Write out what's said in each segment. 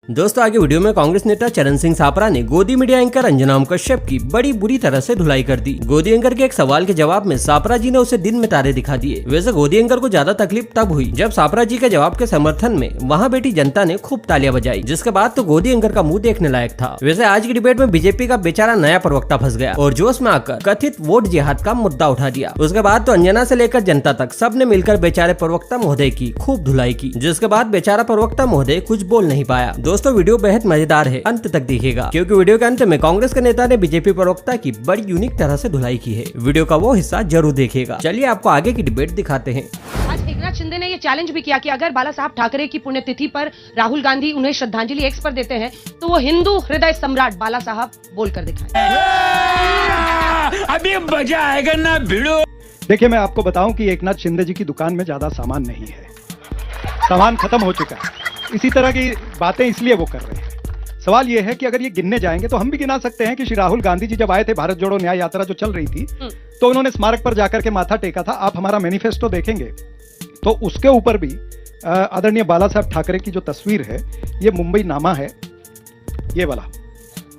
दोस्तों आगे वीडियो में कांग्रेस नेता चरण सिंह सापरा ने गोदी मीडिया एंकर अंजना कश्यप की बड़ी बुरी तरह से धुलाई कर दी। गोदी एंकर के एक सवाल के जवाब में सापरा जी ने उसे दिन में तारे दिखा दिए। वैसे गोदी एंकर को ज्यादा तकलीफ तब हुई जब सापरा जी के जवाब के समर्थन में वहां बैठी जनता ने खूब तालियां बजाई, जिसके बाद तो गोदी एंकर का मुंह देखने लायक था। वैसे आज की डिबेट में बीजेपी का बेचारा नया प्रवक्ता फंस गया और जोश में आकर कथित वोट जिहाद का मुद्दा उठा दिया। उसके बाद तो अंजना से लेकर जनता तक सबने मिलकर बेचारे प्रवक्ता महोदय की खूब धुलाई की, जिसके बाद बेचारा प्रवक्ता महोदय कुछ बोल नहीं पाया। दोस्तों वीडियो बेहद मजेदार है, अंत तक देखिएगा क्योंकि वीडियो के अंत में कांग्रेस के नेता ने बीजेपी प्रवक्ता की बड़ी यूनिक तरह से धुलाई की है। वीडियो का वो हिस्सा जरूर देखिएगा। चलिए आपको आगे की डिबेट दिखाते हैं। आज एकनाथ शिंदे ने ये चैलेंज भी किया कि अगर बाला साहब ठाकरे की पुण्यतिथि पर राहुल गांधी उन्हें श्रद्धांजलि एक्स पर देते हैं तो वो हिंदू हृदय सम्राट बाला साहब बोलकर दिखाएं। अभी मजा आएगा ना भिड़ो। देखिए मैं आपको बताऊं कि एकनाथ शिंदे जी की दुकान में ज्यादा सामान नहीं है, सामान खत्म हो चुका है। इसी तरह की बातें इसलिए वो कर रहे हैं। सवाल ये है कि अगर ये गिनने जाएंगे तो हम भी गिना सकते हैं कि श्री राहुल गांधी जी जब आए थे, भारत जोड़ो न्याय यात्रा जो चल रही थी, तो उन्होंने स्मारक पर जाकर के माथा टेका था। आप हमारा मैनिफेस्टो देखेंगे तो उसके ऊपर भी आदरणीय बाला साहब ठाकरे की जो तस्वीर है, ये मुंबई नामा है, ये वाला।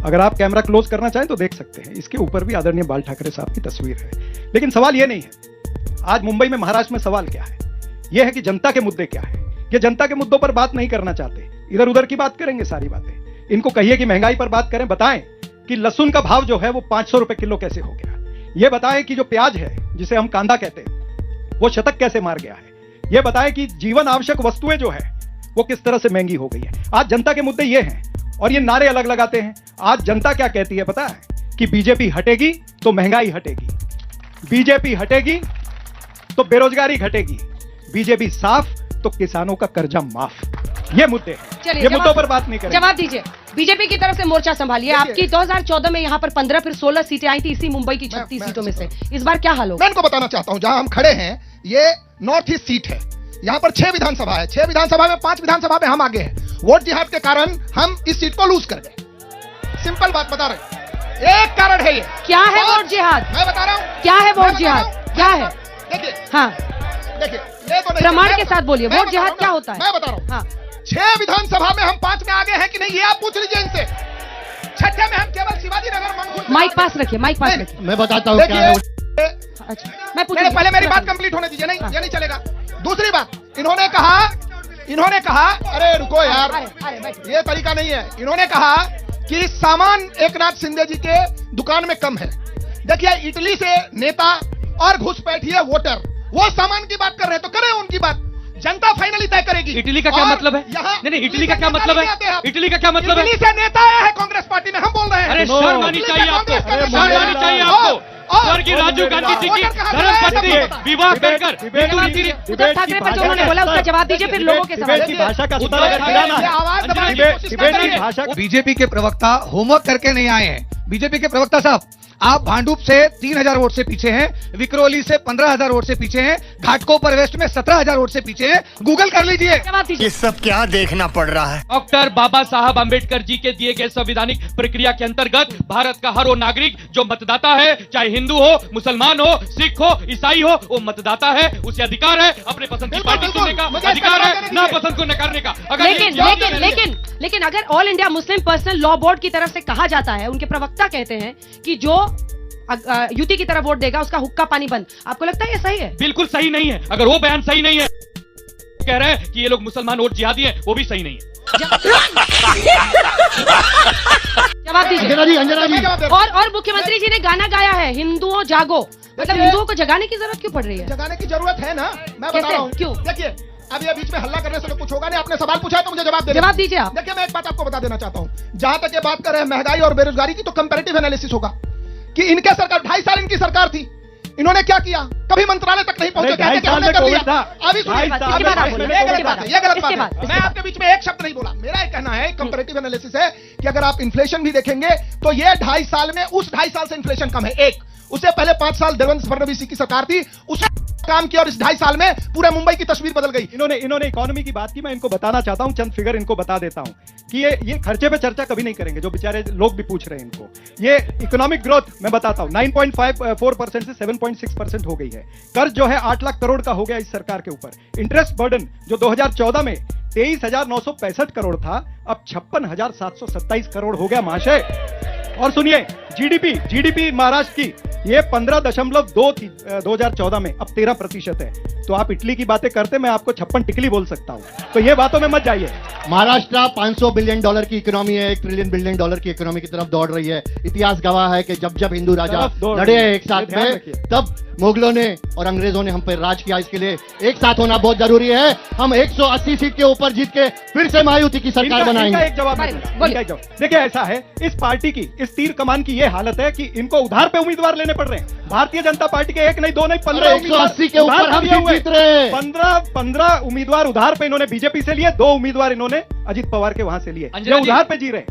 अगर आप कैमरा क्लोज करना चाहें तो देख सकते हैं, इसके ऊपर भी आदरणीय बाल ठाकरे साहब की तस्वीर है। लेकिन सवाल ये नहीं है आज मुंबई में, महाराष्ट्र में सवाल क्या है, यह है कि जनता के मुद्दे क्या है। ये जनता के मुद्दों पर बात नहीं करना चाहते, इधर उधर की बात करेंगे सारी बातें। इनको कहिए कि महंगाई पर बात करें, बताएं कि लहसुन का भाव जो है वो 500 रुपए किलो कैसे हो गया। ये बताएं कि जो प्याज है जिसे हम कांदा कहते हैं वो शतक कैसे मार गया है। ये बताएं कि जीवन आवश्यक वस्तुएं जो है वो किस तरह से महंगी हो गई है। आज जनता के मुद्दे ये हैं और ये नारे अलग लगाते हैं। आज जनता क्या कहती है पता है कि बीजेपी हटेगी तो महंगाई हटेगी, बीजेपी हटेगी तो बेरोजगारी घटेगी, बीजेपी साफ तो किसानों का कर्जा माफ। ये मुद्दे हैं, ये मुद्दों पर बात नहीं करेंगे। जवाब दीजिए। बीजेपी की तरफ से मोर्चा संभालिए। आपकी 2014 में यहाँ पर 15 फिर 16 सीटें आई थी इसी मुंबई की 36 सीटों में से। इस बार क्या हाल होगा? मैं इनको बताना चाहता हूँ, जहां हम खड़े हैं ये नॉर्थ ईस्ट सीट है। यहाँ पर 6 विधानसभा है, 6 विधानसभा में 5 विधानसभा में हम आगे हैं। वोट जिहाद के कारण हम इस सीट को लूज कर गए। सिंपल बात बता रहे हैं, एक कारण है ये। क्या है वोट जिहाद? मैं बता रहा हूँ क्या है वोट जिहाद, क्या है? देखिए, हाँ देखिए, ये तो नहीं, प्रमाण के साथ बोलिए, वोट जिहाद क्या होता है? मैं बता रहा हूँ। हाँ 6 विधानसभा में हम 5 में आगे हैं कि नहीं, ये आप पूछ लीजिए इनसे। 6ठे में हम केवल शिवाजी नगर। माइक पास रखिए, माइक पास रखिए। मैं बताता हूँ क्या है। अच्छा मैं पहले मेरी बात कंप्लीट होने दीजिए। नहीं, ये नहीं चलेगा। दूसरी बात, इन्होंने कहा अरे रुको यार, ये तरीका नहीं है। इन्होंने कहा कि सामान एकनाथ शिंदे जी के दुकान में कम है। देखिए इटली से नेता और घुसपैठी है वोटर, वो सामान की बात कर रहे हैं तो करें उनकी बात, जनता फाइनली तय करेगी। इटली का क्या मतलब है? नहीं, इटली का क्या मतलब है? इटली का क्या मतलब है? इटली से नेता आया है कांग्रेस पार्टी में, हम बोल रहे हैं। अरे शर्म आनी चाहिए आपको, शर्म आनी चाहिए आपको। स्वर्गीय राजीव गांधी जी की धर्मपत्नी विवाह कर उद्धव ठाकरे पर जो उन्होंने बोला उसका जवाब दीजिए, फिर लोगों के सवाल की भाषा का उत्तर अगर दिलाना है। बीजेपी के प्रवक्ता होमवर्क करके नहीं आए हैं। बीजेपी के प्रवक्ता साहब, आप भांडुप से 3000 वोट से पीछे हैं, विक्रोली से 15000 वोट से पीछे हैं, घाटकोपर वेस्ट में 17000 वोट से पीछे हैं। गूगल कर लीजिए। ये सब क्या देखना पड़ रहा है। डॉक्टर बाबा साहब अम्बेडकर जी के दिए गए संवैधानिक प्रक्रिया के अंतर्गत भारत का हर वो नागरिक जो मतदाता है, चाहे हिंदू हो, मुसलमान हो, सिख हो, ईसाई हो, वो मतदाता है। उसे अधिकार है अपने पसंद की पार्टी चुनने का, अधिकार है ना पसंद को नकारने का। लेकिन अगर all India Muslim personal law board की तरफ से कहा जाता है, उनके प्रवक्ता कहते हैं कि जो युति की तरफ वोट देगा उसका हुक्का पानी बंद, आपको लगता है ये सही है? बिल्कुल सही नहीं है। अगर वो बयान सही नहीं है, कह रहे हैं कि ये लोग मुसलमान वोट जिहादी हैं, वो भी सही नहीं है। जवाब दीजिए। और मुख्यमंत्री जी ने गाना गाया है हिंदुओं जागो, मतलब हिंदुओं को जगाने की जरूरत क्यों पड़ रही है? जगाने की जरूरत है ना, मैं बता रहा हूँ क्यों। देखिए अब ये बीच में हल्ला करने से तो कुछ होगा नहीं। आपने सवाल पूछा है तो मुझे जवाब दीजिए आप। देखिए मैं एक बात आपको बता देना चाहता हूँ, जहां तक ये बात कर रहे हैं महंगाई और बेरोजगारी की, तो कंपैरेटिव एनालिसिस होगा कि इनके सरकार 2.5 साल इनकी सरकार थी, इन्होंने क्या किया? कभी मंत्रालय तक नहीं पहुंचे, कहते कि हमने कर लिया। अभी ये गलत बात है। मैं आपके बीच में एक शब्द नहीं बोला। मेरा ये कहना है, कंपैरेटिव एनालिसिस है कि अगर आप इन्फ्लेशन भी देखेंगे तो ये 2.5 साल में उस 2.5 साल से इन्फ्लेशन कम है। एक उससे पहले 5 साल देवेंद्र फडणवीस की सरकार थी, उसने काम किया और इस 2.5 साल में पूरे मुंबई की तस्वीर बदल गई। इन्होंने इकोनॉमी की बात की। मैं इनको बताना चाहता हूं, चंद फिगर इनको बता देता हूं कि ये खर्चे पे चर्चा कभी नहीं करेंगे, जो बेचारे लोग भी पूछ रहे हैं इनको। ये इकोनॉमिक ग्रोथ मैं बताता हूं 9.54% से 7.6% हो गई है। कर्ज जो है 8 लाख करोड़ का हो गया इस सरकार के ऊपर। इंटरेस्ट बर्डन जो 2014 में 23,965 करोड़ था, अब 56,727 करोड़ हो गया महाशय। और सुनिए, जीडीपी महाराष्ट्र की ये 15.2 थी 2014 में, अब 13% है। तो आप इटली की बातें करते, मैं आपको 56 टिकली बोल सकता हूं, तो ये बातों में मत जाइए। महाराष्ट्र 500 बिलियन डॉलर की इकोनॉमी है, 1 ट्रिलियन बिलियन डॉलर की इकोनॉमी की तरफ दौड़ रही है। इतिहास गवाह है कि जब जब हिंदू राजा लड़े हैं एक साथ में, तब मुगलों ने और अंग्रेजों ने हम पर राज किया। इसके लिए एक साथ होना बहुत जरूरी है। हम 180 सीट के ऊपर जीत के फिर से महायुति की सरकार बनाएंगे। एक जवाब देखिए, ऐसा है, इस पार्टी की, इस तीर कमान की ये हालत है कि इनको उधार पे उम्मीदवार लेने पड़ रहे हैं। भारतीय जनता पार्टी के 1 नहीं 2 नहीं 15 180 के ऊपर हम जीत रहे हैं। 15 उम्मीदवार उधार पे इन्होंने बीजेपी से लिए, 2 उम्मीदवार इन्होंने अजित पवार के वहां से लिए। ये उधार पे जी रहे हैं।